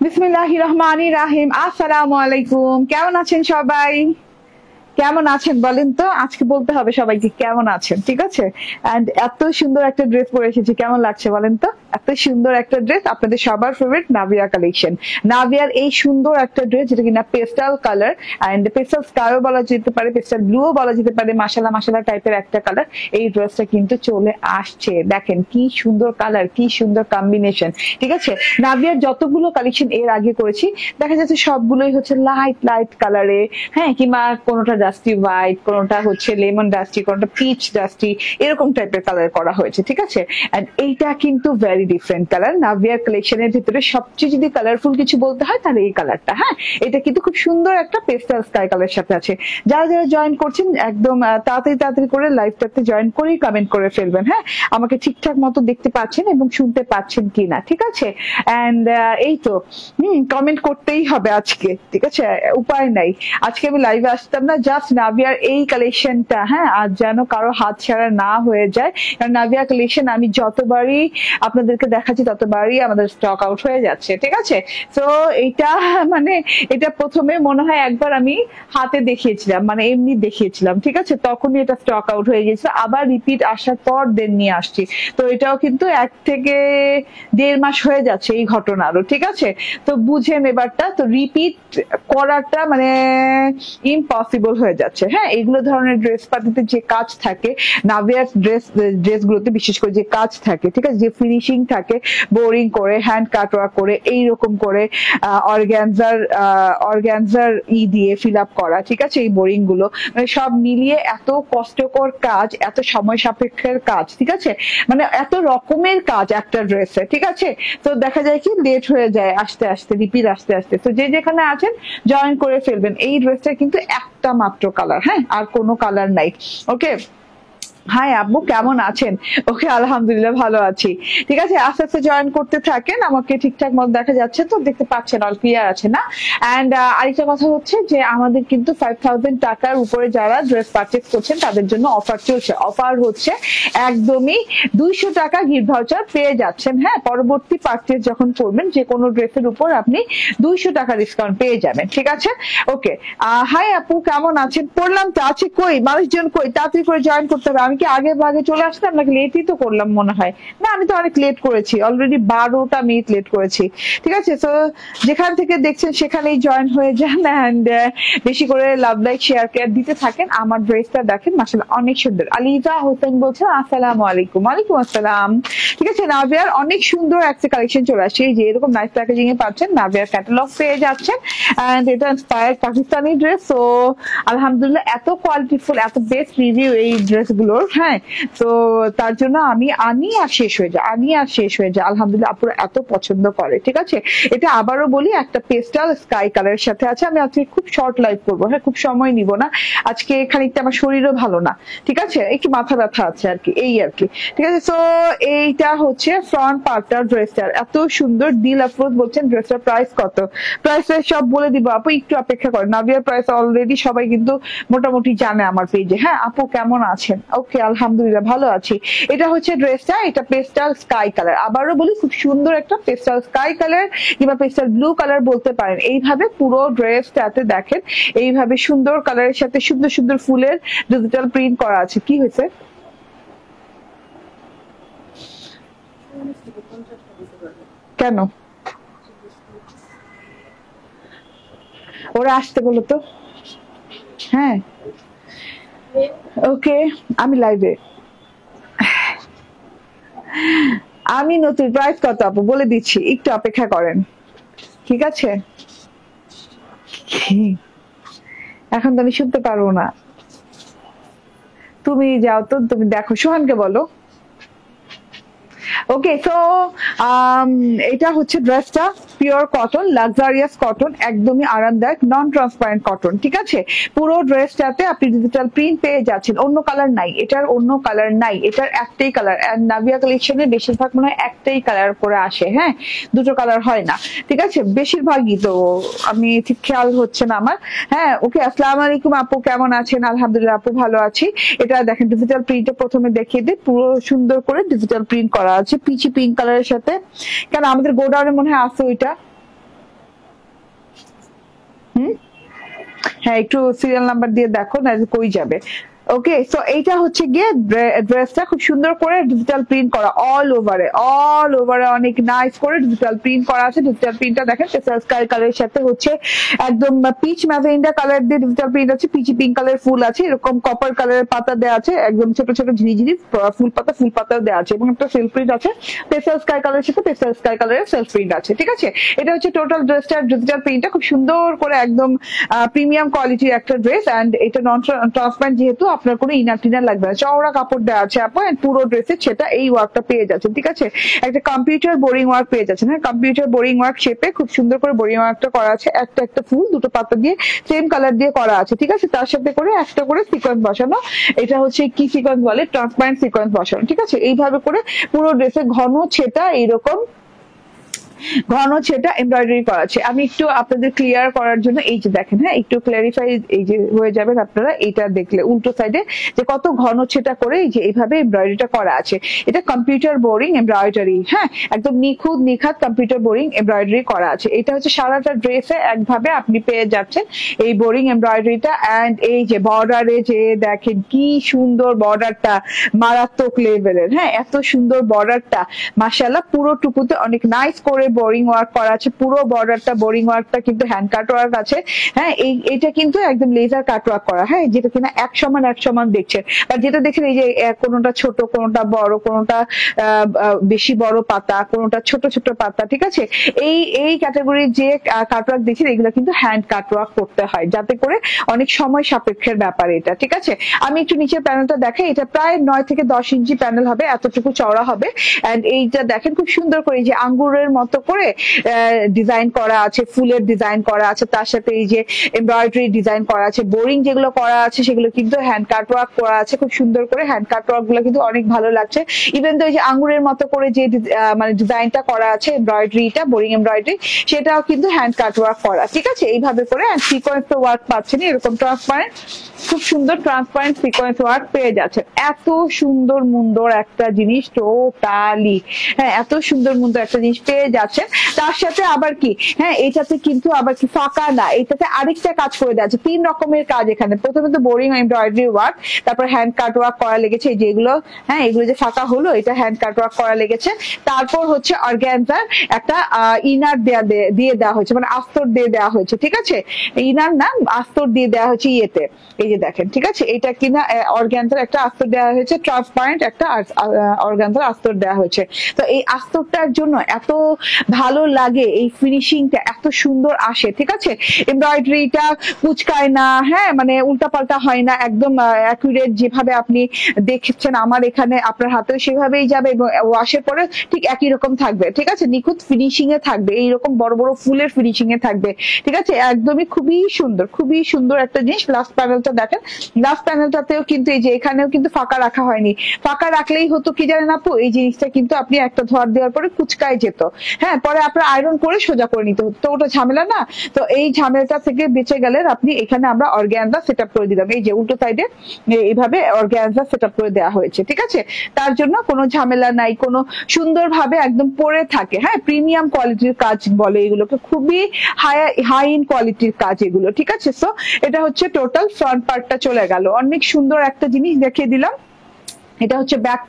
বিসমিল্লাহির রহমানির রহিম। আসসালামু আলাইকুম। কেমন আছেন সবাই? কেমন আছেন বলেন তো? আজকে বলতে হবে সবাইকে কেমন আছেন, ঠিক আছে? এন্ড এত সুন্দর একটা ড্রেস পরে এসেছি, কেমন লাগছে বলেন তো? এত সুন্দর একটা ড্রেস, আপনাদের সবার ফেভারিট নাভিয়া কালেকশন। নাভিয়ার এই সুন্দর একটা ড্রেস যেটা কিনা পেস্টাল কালার এন্ড পেস্টাল স্কাইও বলা যেতে পারে, পেস্টাল ব্লুও বলা যেতে পারে, মাশাআল্লাহ মাশাআল্লাহ টাইপের একটা কালার। এই ড্রেসটা কিন্তু চলে আসছে, দেখেন কি সুন্দর কালার, কি সুন্দর কম্বিনেশন, ঠিক আছে? নাভিয়ার যতগুলো কালেকশন এর আগে করেছি দেখা যাচ্ছে সবগুলোই হচ্ছে লাইট লাইট কালারে, হ্যাঁ, কিংবা কোনোটা ডাস্টি হোয়াইট, কোনোটা হচ্ছে লেমন ডাস্টি, কোনোটা পিচ ডাস্টি, এরকম টাইপের কালার করা হয়েছে, ঠিক আছে? এন্ড এইটা কিন্তু ভেরি ডিফারেন্ট কালার। নাভিয়ার কালেকশনের ভিতরে সবচেয়ে যদি কালারফুল কিছু বলতে হয় তাহলে এই কালারটা, হ্যাঁ, এটা কিন্তু খুব সুন্দর একটা পেস্টাল স্কাই কালার সাথে আছে। যারা যারা জয়েন করছেন একদম তাড়াতাড়ি তাড়াতাড়ি করে লাইভটাতে জয়েন করেই কমেন্ট করে ফেলবেন, হ্যাঁ, আমাকে ঠিকঠাক মতো দেখতে পাচ্ছেন এবং শুনতে পাচ্ছেন কিনা, ঠিক আছে? এন্ড এই তো কমেন্ট করতেই হবে আজকে, ঠিক আছে? উপায় নাই, আজকে আমি লাইভে আসতাম না জাস্ট নাভিয়ার এই কালেকশনটা, হ্যাঁ, আর যেন কারো হাত ছাড়া না হয়ে যায়। কারণ নাভিয়া কালেকশন আমি যতবারই আপনাদেরকে দেখাচ্ছি ততবারই আমাদের স্টক আউট হয়ে যাচ্ছে, ঠিক আছে? তো এইটা মানে এটা প্রথমে মনে হয় একবার আমি হাতে দেখিয়েছিলাম, মানে এমনি দেখিয়েছিলাম, ঠিক আছে? তখনই এটা স্টক আউট হয়ে গেছিল, আবার রিপিট আসার পর দেন নিয়ে আসছি। তো এটাও কিন্তু 1 থেকে 1.5 মাস হয়ে যাচ্ছে এই ঘটনারও, ঠিক আছে? তো বুঝেন এবারটা, তো রিপিট করাটা মানে ইম্পসিবল হয়ে যাচ্ছে, হ্যাঁ। এইগুলো ধরনের ড্রেস পাতিতে যে কাজ থাকে, নাভিয়ার ড্রেসগুলোতে বিশেষ করে যে কাজ থাকে, ঠিক আছে, যে ফিনিশিং থাকে, বোরিং করে হ্যান্ড কাটওয়ার্ক করে এইরকম করে অর্গানজার দিয়ে ফিল আপ করা, ঠিক আছে, এই বোরিং গুলো মানে সব মিলিয়ে এত কষ্টকর কাজ, এত সময় সাপেক্ষের কাজ, ঠিক আছে, মানে এত রকমের কাজ একটা ড্রেসে, ঠিক আছে? তো দেখা যায় কি লেট হয়ে যায় আস্তে আস্তে, রিপিট আস্তে আস্তে। তো যে যেখানে আছেন জয়েন করে ফেলবেন। এই ড্রেসটা কিন্তু একটা মাত্র কালার, হ্যাঁ, আর কোনো কালার নাই। ওকে, হাই আব্বু, কেমন আছেন? ওকে, আলহামদুলিল্লাহ ভালো আছি, ঠিক আছে? আস্তে আস্তে জয়েন করতে থাকেন, আমাকে ঠিকঠাক মতো দেখা যাচ্ছে তো, দেখতে পাচ্ছেন, অল ক্লিয়ার আছে না? এন্ড আরেকটা কথা হচ্ছে যে আমাদের কিন্তু 5000 টাকার উপরে যারা ড্রেস পারচেজ করছেন তাদের জন্য অফার চলছে। অফার হচ্ছে একদমই 200 টাকা গিফট ভাউচার পেয়ে যাচ্ছেন, হ্যাঁ, পরবর্তী পারচেজ যখন করবেন যে কোনো ড্রেসের উপর আপনি 200 টাকা ডিসকাউন্ট পেয়ে যাবেন, ঠিক আছে? ওকে, হাই আপু, কেমন আছেন? পড়লাম তো, আছে কই মানুষজন, কই তাড়াতাড়ি করে জয়েন করতে হবে। আমি কি আগে ভাগে চলে আসলাম নাকি লেটই তো করলাম মনে হয়? না, আমি তো অনেক লেট করেছি, অলরেডি 12টা মিনিট লেট করেছি, ঠিক আছে? তো যেখান থেকে দেখছেন সেখানেই জয়েন হয়ে যান এন্ড বেশি করে লাভ লাইক শেয়ার কেয়ার দিতে থাকেন। আমার ড্রেসটা দেখেন, মাশাআল্লাহ অনেক সুন্দর। আলিজা হোসেন বলছেন আসসালামু আলাইকুম। ওয়ালাইকুম আসসালাম, ঠিক আছে? নাভিয়ার অনেক সুন্দর একটা কালেকশন চলে আসছে, এই যে এরকম নাইস প্যাকেজিং এ পাচ্ছেন, নাভিয়ার ক্যাটালগ পেয়ে যাচ্ছেন এন্ড এটা ইন্সপায়ার্ড পাকিস্তানি ড্রেস। তো আলহামদুলিল্লাহ এত কোয়ালিটিফুল, এত বেস্ট রিভিউ এই ড্রেসগুলোর, হ্যাঁ। তো তার জন্য আমি আনি আর শেষ হয়ে যায়, আলহামদুলিল্লাহ আপুরা এত পছন্দ করে, ঠিক আছে? এটা আবারও বলি একটা পেস্টাল স্কাই কালারের সাথে আছে। আমি আজকে খুব শর্ট লাইভ করবো, হ্যাঁ, খুব সময় নিব না আজকে, খানিকটা আমার শরীরও ভালো না, ঠিক আছে, একটু মাথা ব্যথা আছে আর কি, এই আর কি, ঠিক আছে? তো এইটা হচ্ছে ফ্রন্ট পার্টটার ড্রেসটার এত সুন্দর। দিল আফরোজ বলছেন ড্রেসটার প্রাইস কত? প্রাইস সব বলে দিব আপু, একটু অপেক্ষা করেন। নাভিয়ার প্রাইস অলরেডি সবাই কিন্তু মোটামুটি জানে আমার পেজে, হ্যাঁ। আপু কেমন আছেন? ওকে, আলহামদুলিল্লাহ ভালো আছি। এটা হচ্ছে ড্রেসটা, এটা পেস্টাল স্কাই কালার, আবারও বলি খুব সুন্দর একটা পেস্টাল স্কাই কালার কিংবা পেস্টাল ব্লু কালার বলতে পারেন। এইভাবে পুরো ড্রেসটাতে দেখেন এইভাবে সুন্দর কালারের সাথে সুন্দর সুন্দর ফুলের ডিজিটাল প্রিন্ট করা আছে। কি হয়েছে? কেন ওরা আসতে বলো তো? হ্যাঁ, ওকে, আমি লাইভে, আমি নতুন। প্রাইস কত আপু বলে দিচ্ছি, একটু অপেক্ষা করেন, ঠিক আছে? এখন তো আমি শুনতে পারবো না, তুমি যাও তো, তুমি দেখো, সোহানকে বলো। ওকে, তো এটা হচ্ছে ড্রেসটা পিওর কটন, লাক্সারিয়াস কটন, একদমই আরামদায়ক, নন ট্রান্সপারেন্ট কটন, ঠিক আছে? পুরো ড্রেসটাতে আপনি ডিজিটাল প্রিন্ট পেয়ে যাচ্ছেন, অন্য কালার নাই, এটার অন্য কালার নাই, এটার একটাই কালার। নাভিয়া কালেকশনে বেশিরভাগ মনে হয় একটাই কালার করে আসে, হ্যাঁ, দুটো কালার হয় না, ঠিক আছে? বেশিরভাগই, তো আমি ঠিক খেয়াল হচ্ছে না আমার, হ্যাঁ। ওকে, আসসালামু আলাইকুম আপু, কেমন আছেন? আলহামদুলিল্লাহ আপু ভালো আছি। এটা দেখেন ডিজিটাল প্রিন্টে প্রথমে দেখিয়ে দিই, পুরো সুন্দর করে ডিজিটাল প্রিন্ট করা আছে পিচি পিঙ্ক কালারের সাথে। কেন আমাদের গোডাউনে মনে হয় আছে ওইটা, হ্যাঁ একটু সিরিয়াল নাম্বার দিয়ে দেখো না কই যাবে। ওকে, সো এইটা হচ্ছে গিয়ে ড্রেসটা খুব সুন্দর করে ডিজিটাল প্রিন্ট করা অল ওভারে অনেক নাইস করে ডিজিটাল প্রিন্ট করা আছে। ডিজিটাল প্রিন্টটা দেখেন স্কাই কালারের সাথে হচ্ছে একদম পিচ ম্যাজেন্ডা কালার দিয়ে ডিজিটাল প্রিন্ট আছে, পিচি পিঙ্ক কালারের ফুল আছে, এরকম কপার কালারের পাতা দেওয়া আছে, একদম ছোট ছোট ঝিরিঝিরি ফুল পাতাও দেওয়া আছে, এবং একটা সেলফ প্রিন্ট আছে পেস্টাল স্কাই কালারের সাথে পেস্টাল স্কাই কালারের সেলফ প্রিন্ট আছে। ঠিক আছে, এটা হচ্ছে টোটাল ড্রেসটার ডিজিটাল প্রিন্টটা খুব সুন্দর করে একদম প্রিমিয়াম কোয়ালিটির একটা ড্রেস। এন্ড এটা নন ট্রান্সপারেন্ট যেহেতু আপনার কোনো ইনার টিনার লাগবে না, চওড়া কাপড় দেওয়া আছে আপু, পুরো ড্রেসের সেটা এই ওয়ার্কটা পেয়ে যাচ্ছে। ঠিক আছে, একটা কম্পিউটার বোরিং ওয়ার্ক পেয়ে যাচ্ছেন। হ্যাঁ, কম্পিউটার বোরিং ওয়ার্ক শেপে খুব সুন্দর করে বোরিং ওয়ার্কটা করা আছে, একটা ফুল দুটো পাতা দিয়ে সেম কালার দিয়ে করা আছে। ঠিক আছে, তার সাথে করে একটা করে সিকোয়েন্স বসানো, এটা হচ্ছে কি সিকোয়েন্স বলে, ট্রান্সপারেন্ট সিকোয়েন্স বসানো। ঠিক আছে, এইভাবে করে পুরো ড্রেসে ঘন ছেটা এইরকম ঘন ছেটা এমব্রয়ডারি করা আছে। আমি একটু আপনাদের ক্লিয়ার করার জন্য এই যে দেখেন, হ্যাঁ একটু ক্লারিফাই এই যে হয়ে যাবেন আপনারা এটা দেখলে উল্টো সাইডে যে কত ঘন ছেটা করে এই যে এইভাবে এমব্রয়ডারিটা করা আছে। এটা কম্পিউটার বোরিং এমব্রয়ডারি, হ্যাঁ একদম নিখাত কম্পিউটার বোরিং এমব্রয়ডারি করা আছে। এটা হচ্ছে সারাটা ড্রেসে একভাবে আপনি পেয়ে যাচ্ছেন এই বোরিং এমব্রয়ডারিটা। এন্ড এই যে বর্ডারে যে দেখেন কি সুন্দর বর্ডারটা, মারাত্মক লেভেলের, হ্যাঁ এত সুন্দর বর্ডারটা মাশাআল্লাহ, পুরোটুকুতে অনেক নাইস করে বোরিং ওয়ার্ক করা আছে। পুরো বর্ডারটা বোরিং ওয়ার্কটা কিন্তু হ্যান্ড কাট ওয়ার্ক আছে। হ্যাঁ এইটা কিন্তু একদম লেজার কাট ওয়ার্ক করা, হ্যাঁ যেটা কিনা এক সমান দেখছেন, আর যেটা দেখেন এই যে কোনোটা ছোট কোনোটা বড়, কোনোটা বেশি বড় পাতা, কোনোটা ছোট পাতা। ঠিক আছে, এই ক্যাটাগরির যে কাট ওয়ার্ক দেখছেন এগুলো কিন্তু হ্যান্ড কাট ওয়ার্ক করতে হয়, যাতে করে অনেক সময় সাপেক্ষের ব্যাপার এটা। ঠিক আছে, আমি একটু নিচের প্যানেলটা দেখাই, এটা প্রায় 9 থেকে 10 ইঞ্চি প্যানেল হবে, এতটুকু চওড়া হবে। এন্ড এইটা দেখেন খুব সুন্দর করে এই যে আঙ্গুরের মতো করে ডিজাইন করা আছে, ফুলের ডিজাইন করা আছে, তার সাথে এই যে এমব্রয়ডারি ডিজাইন করা আছে। বোরিং যেগুলো করা আছে সেগুলো কিন্তু হ্যান্ড কাট ওয়ার্ক করা আছে খুব সুন্দর করে। হ্যান্ড কাট ওয়ার্ক গুলো কিন্তু অনেক ভালো লাগছে। ইভেন তো এই যে আঙ্গুরের মতো করে যে মানে ডিজাইনটা করা আছে এমব্রয়ডারিটা, বোরিং এমব্রয়ডারি, সেটাও কিন্তু হ্যান্ড কাট ওয়ার্ক করা। ঠিক আছে, এইভাবে করে সিকোয়েন্স ওয়ার্ক পাচ্ছেন, এরকম ট্রান্সপারেন্ট খুব সুন্দর ট্রান্সপারেন্ট সিকোয়েন্স ওয়ার্ক পেয়ে যাচ্ছে। এত সুন্দর একটা জিনিস টোটালি, হ্যাঁ এত সুন্দর একটা জিনিস পেয়ে যাচ্ছেন। তার সাথে আবার কি, হ্যাঁ এটাতে কিন্তু আবার কি ফাঁকা না, এটাতে আরেকটা কাজ করে দেওয়া আছে, 3 রকমের কাজ এখানে। প্রথমে তো বোরিং এমব্রয়ডারি ওয়ার্ক, তারপর হ্যান্ড কাট ওয়ার্ক করা লেগেছে, এই যেগুলো হ্যাঁ এগুলো যে ফাঁকা হলো এটা হ্যান্ড কাট ওয়ার্ক করা লেগেছে। তারপর হচ্ছে অর্গানজার একটা ইনার দিয়ে দেওয়া হয়েছে, মানে আস্তর দিয়ে দেওয়া হয়েছে। ঠিক আছে, ইনার না আস্তর দিয়ে দেওয়া হয়েছে ইয়েতে, এই যে দেখেন। ঠিক আছে, এটা কিনা অর্গানজার একটা আস্তর দেওয়া হয়েছে, ট্রান্সপারেন্ট একটা অর্গানজার আস্তর দেওয়া হয়েছে। তো এই আস্তরটার জন্য এত ভালো লাগে, এই ফিনিশিংটা এত সুন্দর আসে। ঠিক আছে, এমব্রয়ডারিটা কুচকায় না, হ্যাঁ মানে উল্টাপাল্টা হয় না, একদম অ্যাকুরেট যেভাবে আপনি দেখছেন আমার এখানে আপনার হাতেও সেভাবেই যাবে, এবং ওয়াশের পরে ঠিক একই রকম থাকবে। ঠিক আছে, নিখুঁত ফিনিশিং এ থাকবে, এইরকম বড় ফুলের ফিনিশিং এ থাকবে। ঠিক আছে, একদমই খুবই সুন্দর একটা জিনিস। লাস্ট প্যানেলটা দেখেন, লাস্ট প্যানেলটাতেও কিন্তু এই যে এখানেও কিন্তু ফাঁকা রাখা হয়নি। ফাঁকা রাখলেই হতো কি জানেন আপু, এই জিনিসটা কিন্তু আপনি একটা ধোয়ার দেওয়ার পরে কুচকায় যেত, হ্যাঁ পরে আপনার আয়রন করে সোজা করে নিতে হতো, তো ওটা ঝামেলা না। তো এই ঝামেলাটা থেকে বেঁচে গেলেন আপনি। এখানে আমরা অর্গানজা সেটআপ করে দিলাম, এই যে উল্টো সাইডে এইভাবে অর্গানজা সেটআপ করে দেওয়া হয়েছে। ঠিক আছে, তার জন্য কোনো ঝামেলা নাই, কোনো সুন্দরভাবে একদম পরে থাকে। হ্যাঁ, প্রিমিয়াম কোয়ালিটির কাজ বলে এগুলোকে, খুবই হাই ইন কোয়ালিটির কাজ এগুলো। ঠিক আছে, সো এটা হচ্ছে টোটাল ফ্রন্ট পার্টটা চলে গেল। অনেক সুন্দর একটা জিনিস দেখিয়ে দিলাম। এটা হচ্ছে ব্যাক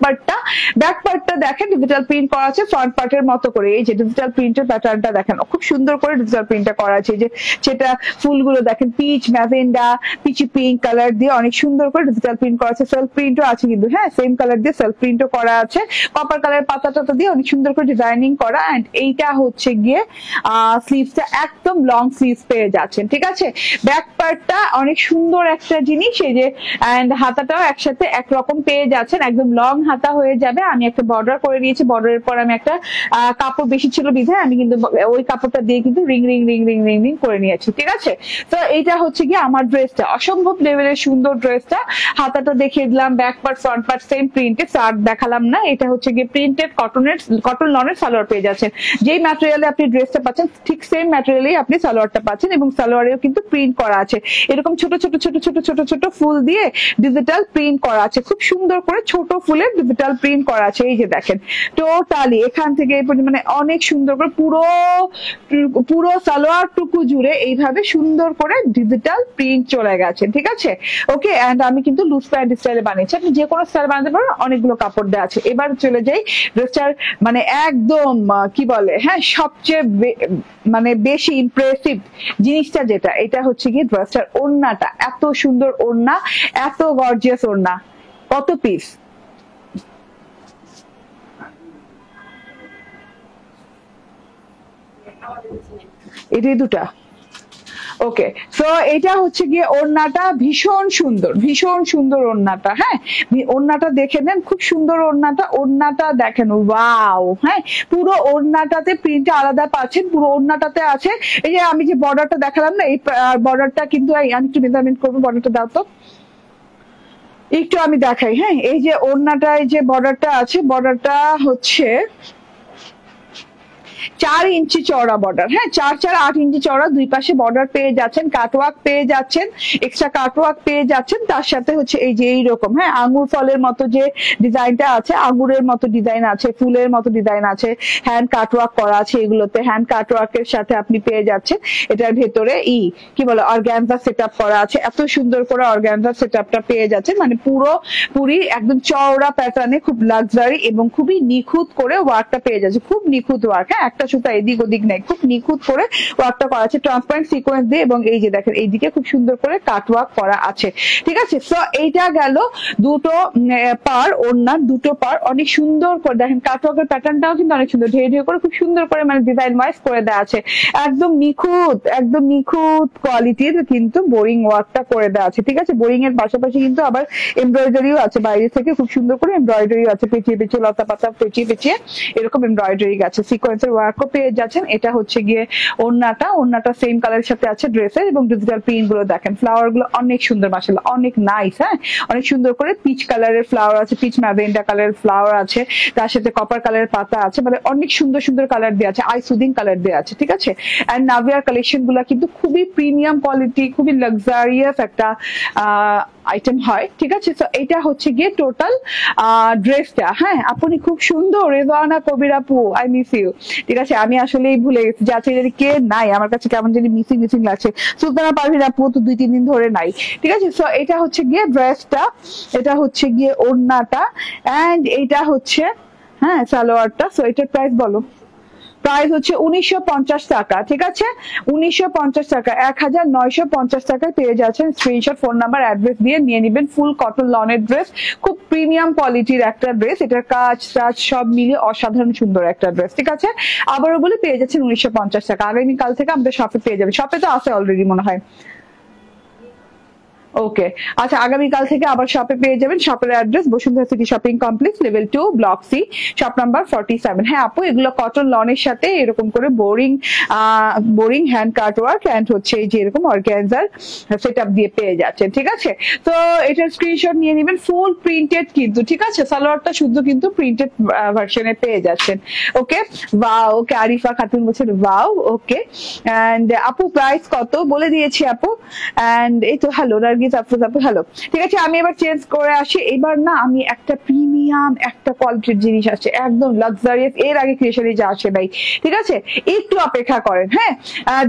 পার্টটা দেখেন ডিজিটাল প্রিন্ট করা আছে ফ্রন্ট পার্টের মতো করে। এই যে ডিজিটাল প্রিন্টের প্যাটার্নটা দেখেন, খুব সুন্দর করে ডিজিটাল প্রিন্টটা করা আছে। যে সেটা ফুলগুলো দেখেন peach magenta peachy pink colour দিয়ে অনেক সুন্দর করে ডিজিটাল প্রিন্ট করা আছে। সেলফ প্রিন্টও আছে কিন্তু, হ্যাঁ সেম কালার দিয়ে সেলফ প্রিন্টও করা আছে, কপার কালার পাতাটা দিয়ে অনেক সুন্দর করে ডিজাইনিং করা। এন্ড এইটা হচ্ছে গিয়ে স্লিভসটা একদম লং স্লিভস পেয়ে যাচ্ছেন। ঠিক আছে, ব্যাক পার্টটা অনেক সুন্দর একটা জিনিস, এই যে এন্ড হাতাটাও একসাথে একরকম পেয়ে যাচ্ছে, একদম লং হাতা হয়ে যাবে। আমি একটা বর্ডার করে নিয়েছি, বর্ডারের পর আমি একটা কাপড় বেশি ছিল বিধায় আমি কিন্তু ওই কাপড়টা দিয়ে কিন্তু রিং করে নিয়েছি। ঠিক আছে, তো এইটা হচ্ছে কি আমার ড্রেসটা, অসম্ভব লেভেলের সুন্দর ড্রেসটা। হাতাটা দেখিয়ে দিলাম, back part front part same printed, shirt দেখালাম না। এটা হচ্ছে গিয়ে প্রিন্টেড কটন লনের সালোয়ার পেয়ে যাচ্ছেন। যেই ম্যাটেরিয়ালে আপনি ড্রেসটা পাচ্ছেন ঠিক সেম ম্যাটেরিয়ালে আপনি সালোয়ারটা পাচ্ছেন, এবং সালোয়ারেও কিন্তু প্রিন্ট করা আছে, এরকম ছোট ফুল দিয়ে ডিজিটাল প্রিন্ট করা আছে, খুব সুন্দর করে ছোট ফুলের ডিজিটাল প্রিন্ট করা আছে। এই যে দেখেন টোটালি এখান থেকে এই পর্যন্ত মানে অনেক সুন্দর করে পুরো পুরো সালোয়ার টুকু জুড়ে এইভাবে সুন্দর করে ডিজিটাল প্রিন্ট চলে গেছে, ঠিক আছে। ওকে, এন্ড আমি কিন্তু লুজ প্যান্ট স্টাইলে বানিয়েছি, আপনি যে কোনো স্টাইল বানাতে পারেন, অনেকগুলো কাপড় দেওয়া আছে। এবার চলে যাই ড্রেসটার মানে একদম কি বলে, হ্যাঁ, সবচেয়ে মানে বেশি ইমপ্রেসিভ জিনিসটা যেটা, এটা হচ্ছে কি ড্রেসটার ওড়নাটা। এত সুন্দর ওড়না, এত গর্জিয়াস ওড়না। কত পিস? এটাই দুটা। ওকে, সো এটা হচ্ছে গিয়ে ওড়নাটা ভীষণ সুন্দর, ভীষণ সুন্দর ওড়নাটা। হ্যাঁ, ওড়নাটা দেখে নেন, খুব সুন্দর ওড়নাটা। ওড়নাটা দেখেন, ওয়াও। হ্যাঁ, পুরো ওড়নাটাতে প্রিন্টটা আলাদা পাচ্ছেন, পুরো ওড়নাটাতে আছে। এই যে আমি যে বর্ডারটা দেখালাম না, এই বর্ডারটা কিন্তু আমি একটু মেজারমেন্ট করবো, বর্ডারটা দাও তো একটু, আমি দেখাই। হ্যাঁ, এই যে ওড়নাটায় যে বর্ডারটা আছে, বর্ডারটা হচ্ছে 4 ইঞ্চি চওড়া বর্ডার। হ্যাঁ, 4 4 8 ইঞ্চি চওড়া, দুই পাশে বর্ডার পেয়ে যাচ্ছেন, কাটওয়ার্ক পেয়ে যাচ্ছেন, এক্সট্রা কাটওয়ার্ক পেয়ে যাচ্ছেন। তার সাথে হচ্ছে এই যে এইরকম, হ্যাঁ, আঙ্গুর ফলের মতো যে ডিজাইনটা আছে, আঙ্গুরের মতো ডিজাইন আছে, ফুলের মতো ডিজাইন আছে, হ্যান্ড কাটওয়ার্ক করা আছে। এগুলোতে হ্যান্ড কাটওয়ার্কের সাথে আপনি পেয়ে যাচ্ছেন এটার ভেতরে কি বলে অর্গানজা সেটআপ করা আছে। এত সুন্দর করে অর্গানজা সেটআপটা পেয়ে যাচ্ছেন, মানে পুরি একদম চওড়া প্যাটার্নে, খুব লাক্সারি এবং খুবই নিখুঁত করে ওয়ার্কটা পেয়ে যাচ্ছে। খুব নিখুঁত ওয়ার্ক, হ্যাঁ, একটা সুতা এদিক ওদিক নেই, খুব নিখুঁত করে ওয়ার্কটা করা আছে, ট্রান্সপারেন্ট সিকোয়েন্স দিয়ে। এবং এই যে দেখেন এইদিকে খুব সুন্দর করে কাটওয়ার্ক করা আছে, ঠিক আছে। সো এইটা গেল দুটো পার, ওড়নার দুটো পার অনেক সুন্দর করে দেখেন। কাটওয়ার্কের প্যাটার্নটাও কিন্তু অনেক সুন্দর, ঢেউ ঢেউ করে খুব সুন্দর করে মানে ডিজাইন ওয়াইজ করে দেওয়া আছে। একদম নিখুঁত, একদম নিখুঁত কোয়ালিটির কিন্তু বোরিং ওয়ার্কটা করে দেওয়া আছে, ঠিক আছে। বোরিং এর পাশাপাশি কিন্তু আবার এমব্রয়ডারিও আছে, বাইরে থেকে খুব সুন্দর করে এমব্রয়ডারিও আছে, পেঁচিয়ে পেঁচিয়ে লতা পাতা পেঁচিয়ে পেঁচিয়ে এরকম এমব্রয়ডারি আছে, সিকোয়েন্সের ওয়ার্কও পেয়ে যাচ্ছেন। এটা হচ্ছে গিয়ে ওড়নাটা সেম কালারের সাথে আছে ড্রেসের। এবং ডিজিটাল প্রিন্ট গুলো দেখেন, ফ্লাওয়ার গুলো অনেক সুন্দর, মাশাআল্লাহ অনেক নাইস। হ্যাঁ, অনেক সুন্দর করে পিচ কালারের ফ্লাওয়ার আছে, পিচ ম্যাজেন্টা কালারের ফ্লাওয়ার আছে, তার সাথে কপার কালারের পাতা আছে, মানে অনেক সুন্দর সুন্দর কালার দেওয়া আছে, আই সুদিং কালার দেওয়া আছে, ঠিক আছে। এন্ড নাভিয়ার কালেকশন গুলা কিন্তু খুবই প্রিমিয়াম কোয়ালিটি, খুবই লাক্সারিয়াস একটা আইটেম হয়, ঠিক আছে। তো এটা হচ্ছে গিয়ে টোটাল ড্রেসটা। হ্যাঁ, আপনি খুব সুন্দর, রেজানা কবির আপু, আই মিস ইউ, ঠিক আছে। আমি আসলেই ভুলে গেছি, যাচ্ছে যদি কে নাই, আমার কাছে কেমন জানি মিসিং মিসিং লাগছে। সুলতানা পারভিন আপু তো 2 3 দিন ধরে নাই, ঠিক আছে। সো এটা হচ্ছে গিয়ে ড্রেসটা, এটা হচ্ছে গিয়ে ওড়নাটা, এন্ড এটা হচ্ছে হ্যাঁ সালোয়ারটা। সো এটার প্রাইস বলো। প্রাইস হচ্ছে 1950 টাকা, ঠিক আছে। 1950 টাকা, 1950 টাকায় পেয়ে যাচ্ছেন। স্ক্রিনশট, ফোন নাম্বার, অ্যাড্রেস দিয়ে নিয়ে নেবেন। ফুল কটন লনের ড্রেস, খুব প্রিমিয়াম কোয়ালিটির একটা ড্রেস। এটার কাজ টাজ সব মিলিয়ে অসাধারণ সুন্দর একটা ড্রেস, ঠিক আছে। আবারও বলে পেয়ে যাচ্ছেন 1950 টাকা। আগামীকাল থেকে আমাদের শপে পেয়ে যাবেন, শপে তো আছে অলরেডি মনে হয়। ওকে, আচ্ছা, আগামীকাল থেকে আবার শপে পেয়ে যাবেন। শপের address Bashundhara city shopping complex, level 2, block C, shop number 47। হ্যাঁ আপু, এগুলো কটন লনের সাথে এরকম করে boring hand cut work and হচ্ছে এই যে এরকম অর্গানজার সেটআপ দিয়ে পেয়ে যাচ্ছেন, ঠিক আছে। তো এটার স্ক্রিনশট নিয়ে নেবেন, ফুল প্রিন্টেড কিন্তু, ঠিক আছে। সালোয়ারটা শুদ্ধ কিন্তু প্রিন্টেড ভার্সনে পেয়ে যাচ্ছেন। ওকে, ওয়াও। ওকে, আরিফা খাতুন বলছেন ওয়াও। ওকে, এন্ড আপু প্রাইস কত বলে দিয়েছি আপু। এন্ড এই তো হ্যালো হ্যালো, ঠিক আছে। আমি এবার চেঞ্জ করে আসি। এবার না আমি একটা প্রিমিয়াম একটা কোয়ালিটির জিনিস আছে, একদম লাক্সারিয়াস, এর আগে ক্রিয়েশনে যা আসে নাই, ঠিক আছে। একটু অপেক্ষা করেন। হ্যাঁ,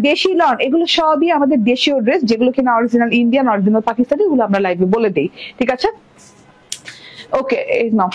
দেশি লন এগুলো সবই আমাদের দেশীয় ড্রেস, যেগুলো কিনা অরিজিনাল ইন্ডিয়ান, অরিজিনাল পাকিস্তানি, এগুলো আমরা লাইভে বলে দিই, ঠিক আছে। ওকে, এই নাও।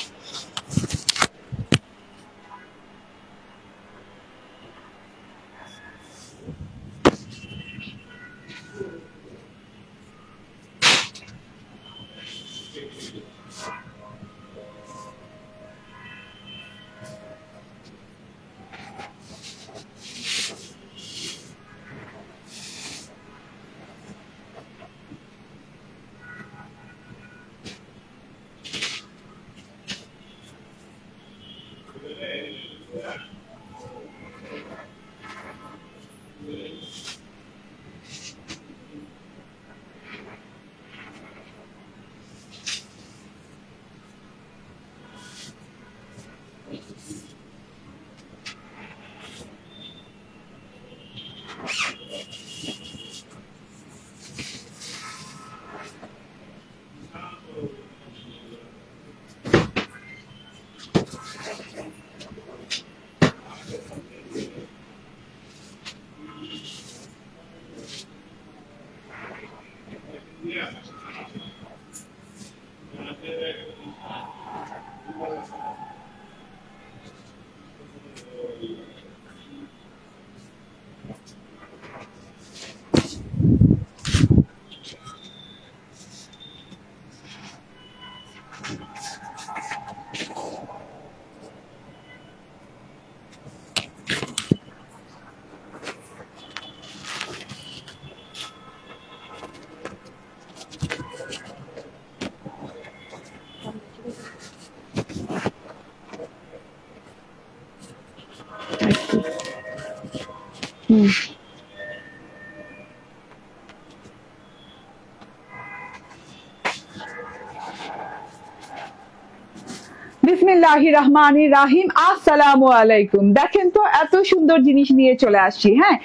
বিসমিল্লাহির রহমানির রাহিম। আসসালামু আলাইকুম। দেখেন তো এত সুন্দর জিনিস নিয়ে চলে আসছি। হ্যাঁ,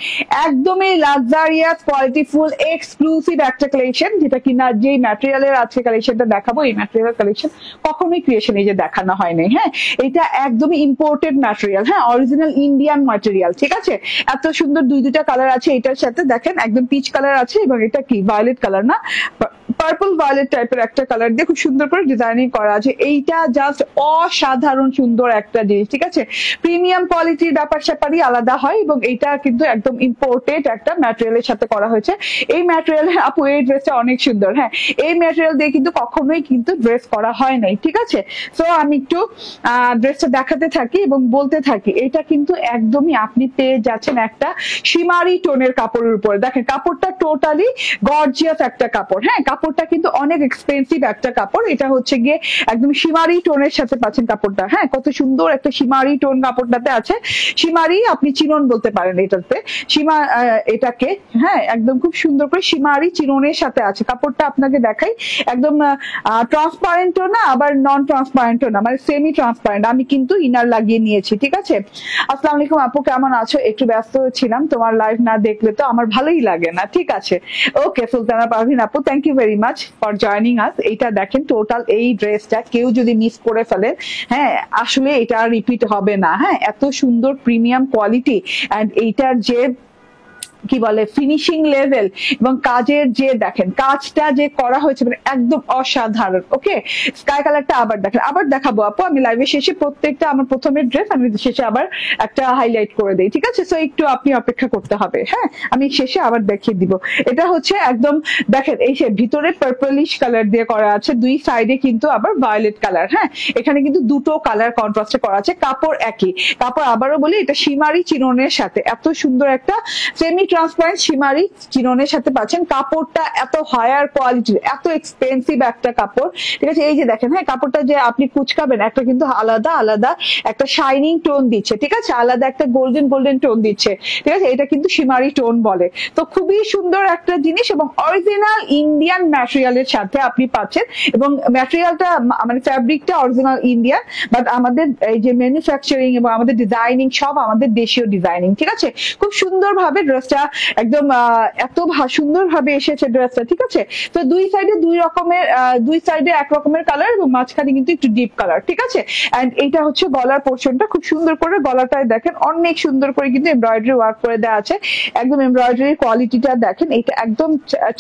একদমই লাক্সারিয়াস কোয়ালিটিফুল এক্সক্লুসিভ একটা কালেকশন, যেটা কিনা যেই ম্যাটেরিয়ালের আজকে কালেকশনটা দেখাবো, এই ম্যাটেরিয়াল কালেকশন কখনোই ক্রিয়েশন এই যে দেখানো হয় নাই। হ্যাঁ, এটা একদমই ইম্পোর্টেড ম্যাটেরিয়াল। হ্যাঁ, অরিজিনাল ইন্ডিয়ান ম্যাটেরিয়াল। ঠিক আছে, এত সুন্দর দুইটা কালার আছে। এটার সাথে দেখেন একদম পিচ কালার আছে, এবং এটা কি ভায়োলেট কালার না, পার্পল ভায়োলেট টাইপের একটা কালার দিয়ে খুব সুন্দর করে ডিজাইনিং করা আছে। এইটা জাস্ট অসাধারণ সুন্দর একটা জিনিস। ঠিক আছে, প্রিমিয়াম কোয়ালিটির ব্যাপার স্যাপারই আলাদা হয়, এবং এইটা কিন্তু একদম ইম্পোর্টেড একটা ম্যাটেরিয়ালের সাথে করা হয়েছে। এই ম্যাটেরিয়াল আপু এই ড্রেসটা অনেক সুন্দর। হ্যাঁ, এই ম্যাটেরিয়াল দিয়ে কিন্তু কখনোই কিন্তু ড্রেস করা হয় নাই। ঠিক আছে, সো আমি একটু ড্রেসটা দেখাতে থাকি এবং বলতে থাকি। এটা কিন্তু একদমই আপনি পেয়ে যাচ্ছেন একটা শিমারি টোনের কাপড়ের উপরে। দেখেন কাপড়টা টোটালি গর্জিয়াস একটা কাপড়। হ্যাঁ, কাপড়টা কিন্তু অনেক এক্সপেন্সিভ একটা কাপড়। এটা হচ্ছে গিয়ে একদম শিমারি টোনের সাথে পাচ্ছেন কাপড়টা। হ্যাঁ, কত সুন্দর একটা শিমারি টোন কাপড়টাতে আছে। শিমারি আপনি চিনন বলতে পারেন এটাতে, এটাকে। হ্যাঁ, একদম খুব সুন্দর করে শিমারি চিননের সাথে আছে কাপড়টা। আপনাকে দেখাই, একদম ট্রান্সপারেন্টও না, আবার নন ট্রান্সপারেন্টও না, মানে সেমি ট্রান্সপারেন্ট। আমি কিন্তু ইনার লাগিয়ে নিয়েছি। ঠিক আছে, আসসালামু আলাইকুম আপু, কেমন আছো? একটু ব্যস্ত ছিলাম, তোমার লাইভ না দেখলে তো আমার ভালোই লাগে না। ঠিক আছে, ওকে সুলতানা পারভিন আপু, thank you very much for joining us. এইটা দেখেন টোটাল এই ড্রেসটা কেউ যদি মিস করে ফেলে, হ্যাঁ আসলে এটা রিপিট হবে না। হ্যাঁ, এত সুন্দর প্রিমিয়াম কোয়ালিটি, এন্ড এইটার যে কি বলে ফিনিশিং লেভেল এবং কাজের যে দেখেন কাজটা যে করা হয়েছে, মানে একদম অসাধারণ। ওকে, স্কাই কালারটা আবার দেখেন, আবার দেখাবো আপু আমি লাইভে শেষে। প্রত্যেকটা আমার প্রথমের ড্রেস আমি শেষে আবার একটা হাইলাইট করে দেই। ঠিক আছে, সো একটু আপনি অপেক্ষা করতে হবে। হ্যাঁ, আমি শেষে আবার দেখিয়ে দিব। এটা হচ্ছে একদম দেখেন এই যে ভিতরে পার্পলিশ কালার দিয়ে করা আছে, দুই সাইডে কিন্তু আবার ভায়োলেট কালার। হ্যাঁ, এখানে কিন্তু দুটো কালার কন্ট্রাস্টে করা আছে। কাপড় একই কাপড়, আবারও বলি এটা শিমারি চিননের সাথে এত সুন্দর একটা সেমি ট্রান্সপারেন্ট শিমারি চিননের সাথে পাচ্ছেন। কাপড়টা এত হায়ার কোয়ালিটির, এত এক্সপেন্সিভ একটা কাপড়। ঠিক আছে, এই যে দেখেন, হ্যাঁ কাপড়টা যে আপনি কুচকাবেন একটা কিন্তু আলাদা আলাদা একটা শাইনিং টোন দিচ্ছে। ঠিক আছে, আলাদা একটা গোল্ডেন গোল্ডেন টোন দিচ্ছে। ঠিক আছে, এটা কিন্তু শিমারি টোন বলে। তো খুবই সুন্দর একটা জিনিস, এবং অরিজিনাল ইন্ডিয়ান ম্যাটেরিয়ালের সাথে আপনি পাচ্ছেন, এবং ম্যাটেরিয়ালটা মানে ফ্যাব্রিকটা অরিজিনাল ইন্ডিয়ান, বাট আমাদের এই যে ম্যানুফ্যাকচারিং এবং আমাদের ডিজাইনিং সব আমাদের দেশীয় ডিজাইনিং। ঠিক আছে, খুব সুন্দর ভাবে ড্রেসটা একদম এত সুন্দর ভাবে এসেছে ড্রেসটা। ঠিক আছে, তো দুই সাইডে দুই সাইডে এক রকমের কালার, এবং মাঝখানে কিন্তু একটু ডিপ কালার। ঠিক আছে, এন্ড এইটা হচ্ছে গলার পোর্শনটা, খুব সুন্দর করে গলাটায় দেখেন অনেক সুন্দর করে কিন্তু এমব্রয়ডারি ওয়ার্ক করে দেওয়া আছে। একদম এমব্রয়ডারি কোয়ালিটিটা দেখেন, এটা একদম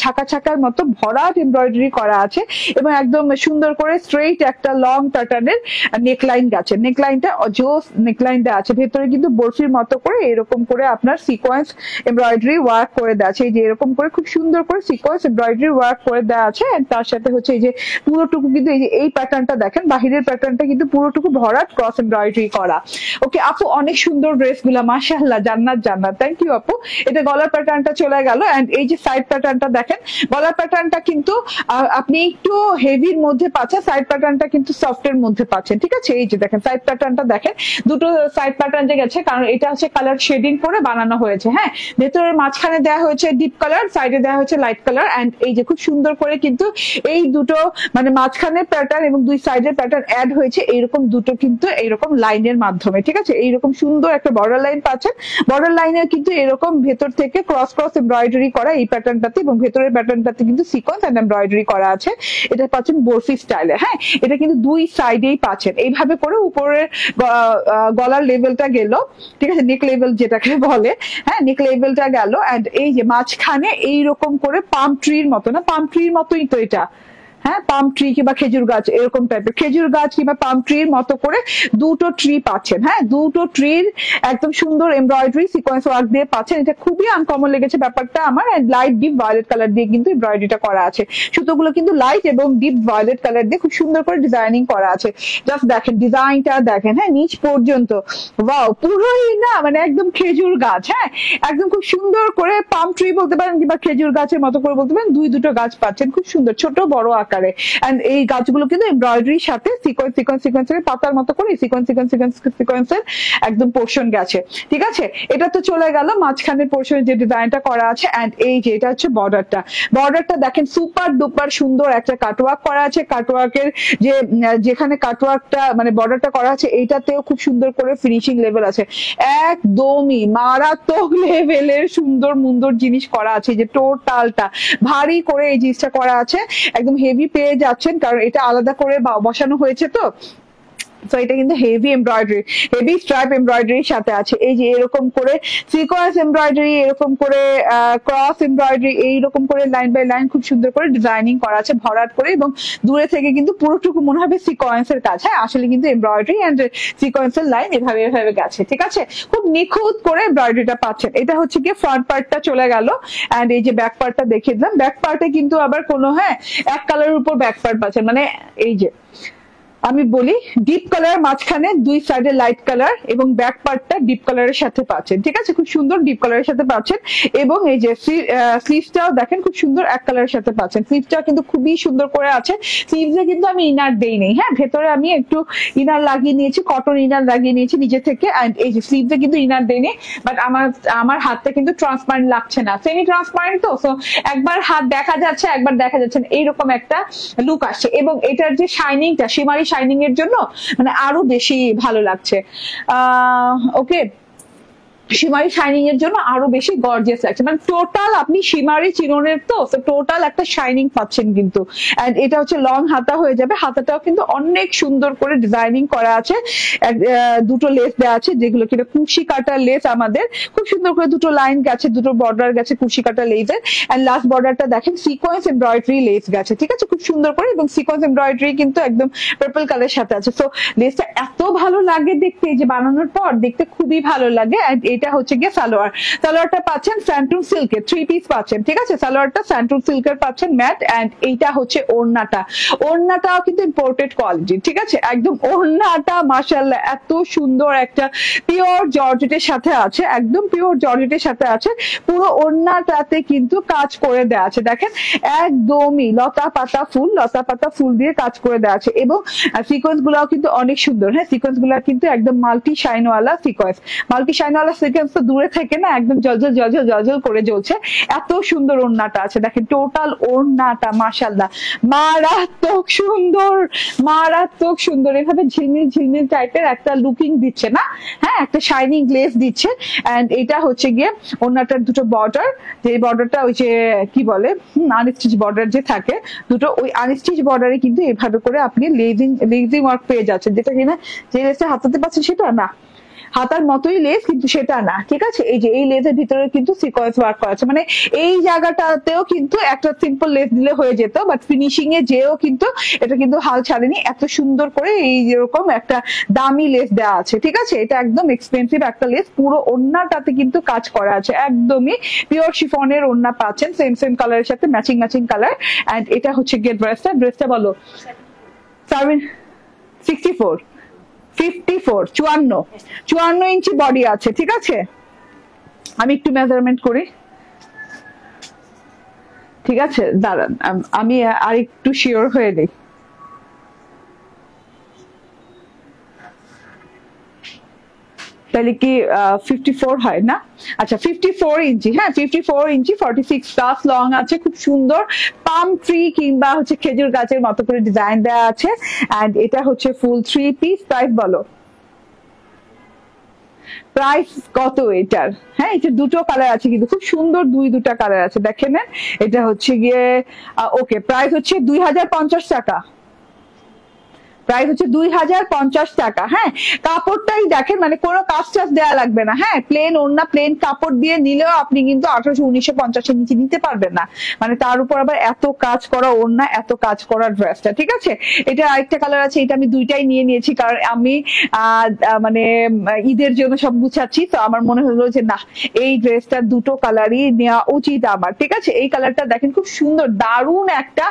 ছাকা ছাকার মতো ভরাট এমব্রয়ডারি করা আছে, এবং একদম সুন্দর করে স্ট্রেইট একটা লং প্যাটার্নের নেকলাইন গেছে। নেকলাইনটা জোস নেকলাইন দেওয়া আছে, ভেতরে কিন্তু বরফির মতো করে এরকম করে আপনার সিকোয়েন্স এমব্রয়ডারি ওয়ার্ক করে দেওয়া আছে। এই যে এরকম করে খুব সুন্দর করে সিকোয়েন্স এমব্রয়ডারি ওয়ার্ক করে দেওয়া আছে। তার সাথে হচ্ছে এই যে পুরোটুকু কিন্তু এই যে এই প্যাটার্নটা দেখেন, বাহিরের প্যাটার্নটা কিন্তু পুরোটুকু ভরাট ক্রস এমব্রয়ডারি করা। ওকে আপু, অনেক সুন্দর ড্রেস গুলা, মাশাআল্লাহ, জান্নাত জান্নাত, থ্যাংক ইউ আপু। এটা গলার প্যাটার্নটা চলে গেল, এন্ড এই যে সাইড প্যাটার্নটা দেখেন, গলার প্যাটার্নটা কিন্তু আপনি একটু হেভির মধ্যে পাচ্ছেন, সাইড প্যাটার্নটা কিন্তু সফটের মধ্যে পাচ্ছেন। ঠিক আছে, এই যে দেখেন সাইড প্যাটার্নটা দেখেন, দুটো সাইড প্যাটার্ন যে গেছে, কারণ এটা হচ্ছে কালার শেডিং করে বানানো হয়েছে। হ্যাঁ, ভেতরের মাঝখানে দেওয়া হয়েছে ডিপ কালার, সাইডে দেওয়া হয়েছে লাইট কালার, এন্ড এই যে খুব সুন্দর করে কিন্তু এই দুটো মানে মাঝখানের প্যাটার্ন এবং দুই সাইডের প্যাটার্ন অ্যাড হয়েছে এইরকম দুটো কিন্তু এইরকম লাইনের মাধ্যমে। ঠিক আছে, এইরকম সুন্দর একটা বর্ডার লাইন পাচ্ছেন। বর্ডার লাইনে কিন্তু এরকম ভেতর থেকে ক্রস ক্রস এমব্রয়ডারি করা এই প্যাটার্নটাতে, এবং ভেতরের প্যাটার্নটাতে কিন্তু সিকোয়েন্স এন্ড এমব্রয়ডারি করা আছে। এটা পাচ্ছেন বরফি স্টাইলে। হ্যাঁ, এটা কিন্তু দুই সাইডেই পাচ্ছেন। এইভাবে করে উপরের গলার লেভেলটা গেল। ঠিক আছে, নেক লেভেল যেটাকে বলে, হ্যাঁ নেক লেভেলটা গেল, এন্ড এই যে মাঝখানে এইরকম করে পাম ট্রির মতো, না পাম ট্রির মতোই তো এটা, হ্যাঁ পাম ট্রি কিংবা খেজুর গাছ এরকম টাইপের, খেজুর গাছ কিংবা পাম ট্রির মতো করে দুটো ট্রি পাচ্ছেন। হ্যাঁ, দুটো ট্রির একদম সুন্দর এমব্রয়ডারি সিকোয়েন্স ওয়ার্ক দিয়ে পাচ্ছেন। এটা খুবই আনকমন লেগেছে ব্যাপারটা আমার। লাইট ডিপ ভায়োলেট কালার দিয়ে কিন্তু এমব্রয়ডারিটা করা আছে। সুতোগুলো কিন্তু লাইট এবং ডিপ ভায়োলেট কালার দিয়ে খুব সুন্দর করে ডিজাইনিং করা আছে। জাস্ট দেখেন ডিজাইনটা দেখেন, হ্যাঁ নিচ পর্যন্ত, ওয়াও, পুরোই না মানে একদম খেজুর গাছ। হ্যাঁ, একদম খুব সুন্দর করে পাম ট্রি বলতে পারেন কিংবা খেজুর গাছের মতো করে বলতে পারেন, দুটো গাছ পাচ্ছেন, খুব সুন্দর ছোট বড় আকার। আকারে। এন্ড এই কাজগুলো কিন্তু এমব্রয়ডারির সাথে সিকোয়েন্স সিকোয়েন্স সিকোয়েন্সের পাতার মতো করে সিকোয়েন্স সিকোয়েন্স সিকোয়েন্স সিকোয়েন্সের একদম পোর্শন গেছে, ঠিক আছে। এটা তো চলে গেল মাঝখানের পোর্শনে যে ডিজাইনটা করা আছে। এন্ড এই যে এটা হচ্ছে বর্ডারটা, বর্ডারটা দেখেন সুপার ডুপার সুন্দর একটা কাটওয়ার্ক করা আছে। কাটওয়ার্কের যে যেখানে কাটওয়ার্কটা মানে বর্ডারটা করা আছে এইটাতেও খুব সুন্দর করে ফিনিশিং লেভেল আছে, একদমই মারাত্মক লেভেলের সুন্দর মুন্দর জিনিস করা আছে। যে টোটালটা ভারী করে এই জিনিসটা করা আছে, একদম হেভি পেয়ে যাচ্ছেন কারণ এটা আলাদা করে বসানো হয়েছে। তো তো এটা কিন্তু হেভি এমব্রয়ডারি, হেভি স্ট্রাইপ এমব্রয়ডারির সাথে আছে। এই যে এরকম করে সিকোয়েন্স এমব্রয়ডারি, এরকম করে ক্রস এমব্রয়ডারি, এইরকম করে লাইন বাই লাইন খুব সুন্দর করে ডিজাইনিং করা আছে ভরাট করে, এবং দূরে থেকে কিন্তু পুরোটুকু মনে হবে সিকোয়েন্সের কাজ। হ্যাঁ, আসলে কিন্তু এমব্রয়ডারি এন্ড সিকোয়েন্সের লাইন এভাবে এভাবে গেছে, ঠিক আছে। খুব নিখুঁত করে এমব্রয়ডারিটা পাচ্ছেন। এটা হচ্ছে কি ফ্রন্ট পার্টটা চলে গেল। এন্ড এই যে ব্যাক পার্টটা দেখিয়ে দিলাম। ব্যাক পার্টে কিন্তু আবার কোনো এক কালারের উপর ব্যাক পার্ট পাচ্ছেন, মানে এই যে আমি বলি ডিপ কালার, মাঝখানে দুই সাইডে লাইট কালার এবং ব্যাক পার্টটা ডিপ কালারের সাথে পাচ্ছেন, ঠিক আছে। খুব সুন্দর ডিপ কালারের সাথে পাচ্ছেন। এবং এই যে স্লিভসটাও দেখেন খুব সুন্দর এক কালারের সাথে পাচ্ছেন। স্লিভসটা কিন্তু খুবই সুন্দর করে আছে। স্লিভসে কিন্তু আমি ইনার দেই নেই, হ্যাঁ, ভেতরে আমি একটু ইনার লাগিয়ে নিয়েছি, কটন ইনার লাগিয়ে নিয়েছি নিজে থেকে। এন্ড এই যে স্লিভসে কিন্তু ইনার দেইনি, বাট আমার হাতটা কিন্তু ট্রান্সপারেন্ট লাগছে না, সেমি ট্রান্সপারেন্ট। তো সো একবার হাত দেখা যাচ্ছে, একবার দেখা যাচ্ছে না, এইরকম একটা লুক আসছে। এবং এটার যে শাইনিংটা, শিমারি শাইনিং এর জন্য মানে আরো বেশি ভালো লাগছে। ওকে, শিমারি শাইনিং এর জন্য আরো বেশি গর্জিয়াস লাগছে। মানে টোটাল আপনি শিমারি চিরনের তো টোটাল একটা শাইনিং পাচ্ছেন কিন্তু। এন্ড এটা হচ্ছে লং হাতা হয়ে যাবে। হাতাটাও কিন্তু অনেক সুন্দর করে ডিজাইনিং করা আছে। দুটো লেস দেওয়া আছে যেগুলো কিনা কুশি কাটা লেস, আমাদের খুব সুন্দর করে দুটো লাইন গেছে, দুটো বর্ডার গেছে কুশি কাটা লেসের। এন্ড লাস্ট বর্ডারটা দেখেন সিকোয়েন্স এমব্রয়ডারি লেস গেছে, ঠিক আছে, খুব সুন্দর করে। এবং সিকোয়েন্স এমব্রয়ডারি কিন্তু একদম পার্পল কালারের সাথে আছে। সো লেসটা এত ভালো লাগে দেখতে, যে বানানোর পর দেখতে খুবই ভালো লাগে। এটা হচ্ছে গিয়ে সালোয়ার। সালোয়ারটা পাচ্ছেন স্যান্টুন সিল্কের, 3 পিস পাচ্ছেন, ঠিক আছে। সালোয়ারটা স্যান্টুন সিল্কের পাচ্ছেন ম্যাট। এন্ড এইটা হচ্ছে ওড়নাটা, ওড়নাটাও কিন্তু ইম্পোর্টেড কোয়ালিটি, ঠিক আছে। একদম ওড়নাটা মাশাআল্লাহ এত সুন্দর একটা পিওর জর্জেটের সাথে আছে, একদম পিওর জর্জেটের সাথে আছে। পুরো ওড়নাটাতে কিন্তু কাজ করে দেওয়া আছে, দেখেন একদমই লতা পাতা ফুল, লতা পাতা ফুল দিয়ে কাজ করে দেওয়া আছে। এবং সিকোয়েন্স গুলাও কিন্তু অনেক সুন্দর। হ্যাঁ, সিকোয়েন্স গুলা কিন্তু একদম মাল্টি শাইনওয়ালা সিকোয়েন্স, মাল্টি শাইনওয়ালা সিকোয়েন্স তো দূরে থেকে না একদম জলজল জলজল জলজল করে জ্বলছে। এত সুন্দর ওড়নাটা আছে, দেখেন টোটাল ওড়নাটা মাশাআল্লাহ মারাত্মক সুন্দর, মারাত্মক সুন্দর। এভাবে ঝিলমিল ঝিলমিল টাইপের একটা লুকিং দিচ্ছে না, হ্যাঁ, একটা শাইনিং গ্লেজ দিচ্ছে। এন্ড এটা হচ্ছে গিয়ে ওড়নাটার দুটো বর্ডার, যে বর্ডারটা ওই যে কি বলে আনস্টিচ বর্ডার যে থাকে দুটো, ওই আনস্টিচ বর্ডারে কিন্তু এভাবে করে আপনি লেজিং ওয়ার্ক পেয়ে যাচ্ছেন, যেটা কিনা যে লেসটা হাতাতে পাচ্ছেন সেটা না, হাতার মতোই লেস কিন্তু সেটা না, ঠিক আছে। এই যে এই লেসের ভিতরে কিন্তু সিকোয়েন্স ওয়ার্ক করা আছে, মানে এই জায়গাটাতেও কিন্তু একটা সিম্পল লেস দিলে হয়ে যেত, বাট ফিনিশিং এ যেও কিন্তু এটা কিন্তু হাল ছাড়েনি, এত সুন্দর করে এই যেরকম একটা দামি লেস দেওয়া আছে, ঠিক আছে। এটা একদম এক্সপেন্সিভ একটা লেস, পুরো ওড়নাটাতে কিন্তু কাজ করা আছে, একদমই পিওর শিফনের ওড়না পাচ্ছেন, সেম সেম কালারের সাথে ম্যাচিং ম্যাচিং কালার। এন্ড এটা হচ্ছে গিয়ে ড্রেসটা বলো 64 54 ইঞ্চি বডি আছে, ঠিক আছে। আমি একটু মেজারমেন্ট করি, ঠিক আছে, দাঁড়ান আমি আর একটু শিওর হয়ে নেই। তাহলে কি 54 হয় না? আচ্ছা 54 ইঞ্চি, হ্যাঁ 54 ইঞ্চি 46 প্লাস লং আছে, খুব সুন্দর পাম ট্রি কিংবা হচ্ছে খেজুর গাছের মতো করে ডিজাইন দেওয়া আছে। এন্ড এটা হচ্ছে ফুল 3 পিস। প্রাইস বলো, প্রাইস কত এটার? হ্যাঁ, এটা দুটো কালার আছে কিন্তু খুব সুন্দর, দুটা কালার আছে, দেখেন। এটা হচ্ছে গিয়ে ওকে, প্রাইস হচ্ছে 2050 টাকা, প্রাইস হচ্ছে 2050 টাকা। হ্যাঁ, কাপড়টাই দেখেন, মানে কোনো কাজ টাজ দেওয়া লাগবে না। হ্যাঁ, প্লেন ওড়না প্লেন কাপড় দিয়ে নিলেও আপনি কিন্তু 1850 নিচে নিতে পারবেন না, মানে তার উপর আবার এত কাজ করা ওড়না, এত কাজ করা ড্রেসটা, ঠিক আছে। এটা আরেকটা কালার আছে, এটা আমি দুইটাই নিয়ে নিয়েছি কারণ আমি মানে ঈদের জন্য সব গুছাচ্ছি, তো আমার মনে হলো যে না, এই ড্রেসটা দুটো কালারই নেওয়া উচিত আমার, ঠিক আছে। এই কালারটা দেখেন খুব সুন্দর, দারুণ একটা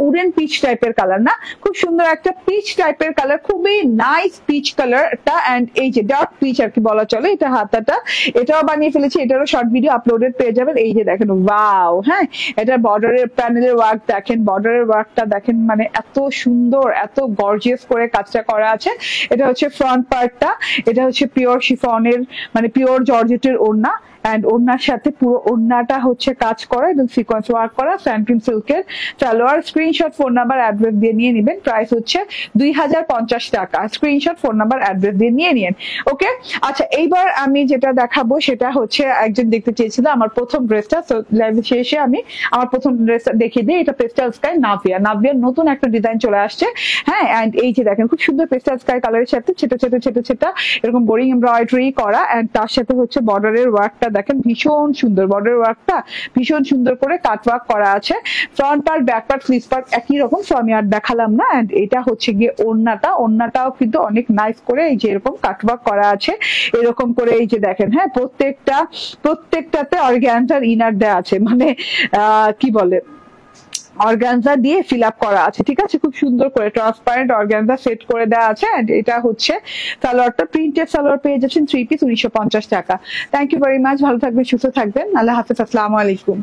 উডেন পিচ টাইপের কালার না, খুব সুন্দর একটা পিচ টাইপের কালার, খুবই নাইস পিচ কালারটা, এন্ড এই যে ডার্ক পিচ আর কি বলা চলে, এটা হাতাটা, এটাও বানিয়ে ফেলেছি, এটারও শর্ট ভিডিও আপলোডেড পেয়ে যাবেন। এই যে দেখেন ওয়াও, হ্যাঁ এটা বর্ডারের প্যানেলের ওয়ার্ক দেখেন, বর্ডারের ওয়ার্কটা দেখেন, মানে এত সুন্দর, এত গর্জিয়াস করে কাজটা করা আছে। এটা হচ্ছে ফ্রন্ট পার্টটা, এটা হচ্ছে পিওর শিফনের মানে পিওর জর্জেটের ওড়না, এন্ড ওড়নার সাথে পুরো ওড়নাটা হচ্ছে কাজ করা এবং সিকোয়েন্স ওয়ার্ক করা, স্যান্ড্রিম সিল্কের salwar. Screenshot, phone number, address দিয়ে নিয়ে নেবেন। প্রাইস হচ্ছে 2050 টাকা। স্ক্রিনশট, ফোন নাম্বার, অ্যাড্রেস দিয়ে নিয়ে নিন। ওকে, আচ্ছা এইবার আমি যেটা দেখাবো সেটা হচ্ছে একজন দেখতে চেয়েছিল আমার প্রথম ড্রেসটা, তো লাইভ শেষে আমি আমার প্রথম ড্রেসটা দেখিয়ে দিই। এটা পেস্টাল স্কাই নাভিয়া, নাভিয়ার নতুন একটা ডিজাইন চলে আসছে, হ্যাঁ এন্ড এই যে দেখেন খুব সুন্দর পেস্টাল স্কাই কালারের সাথে ছোট ছোট ছোট ছোট এরকম বোরিং এমব্রয়ডারি করা, এন্ড তার সাথে হচ্ছে বর্ডারের ওয়ার্কটা দেখেন ভীষণ সুন্দর, বর্ডার ওয়ার্কটা ভীষণ সুন্দর করে কাট ওয়ার্ক করা আছে। Front part, back part, sleeve part একই রকম, সো আমি আর দেখালাম না। এন্ড এটা হচ্ছে গিয়ে ওড়নাটা, ওড়নাটাও কিন্তু অনেক নাইস করে এই যে এরকম কাট ওয়ার্ক করা আছে, এরকম করে এই যে দেখেন, হ্যাঁ প্রত্যেকটাতে অর্গানজার ইনার দেওয়া আছে, মানে কি বলে অর্গানজা দিয়ে ফিল আপ করা আছে, ঠিক আছে, খুব সুন্দর করে ট্রান্সপারেন্ট অর্গানজা সেট করে দেওয়া আছে। এন্ড এটা হচ্ছে সালোয়ারটা, প্রিন্টেড সালোয়ার পেয়ে যাচ্ছেন 3 পিস 1950 টাকা। থ্যাংক ইউ ভেরি মাচ, ভালো থাকবেন, সুস্থ থাকবেন, আল্লাহ হাফেজ, আসসালামু আলাইকুম।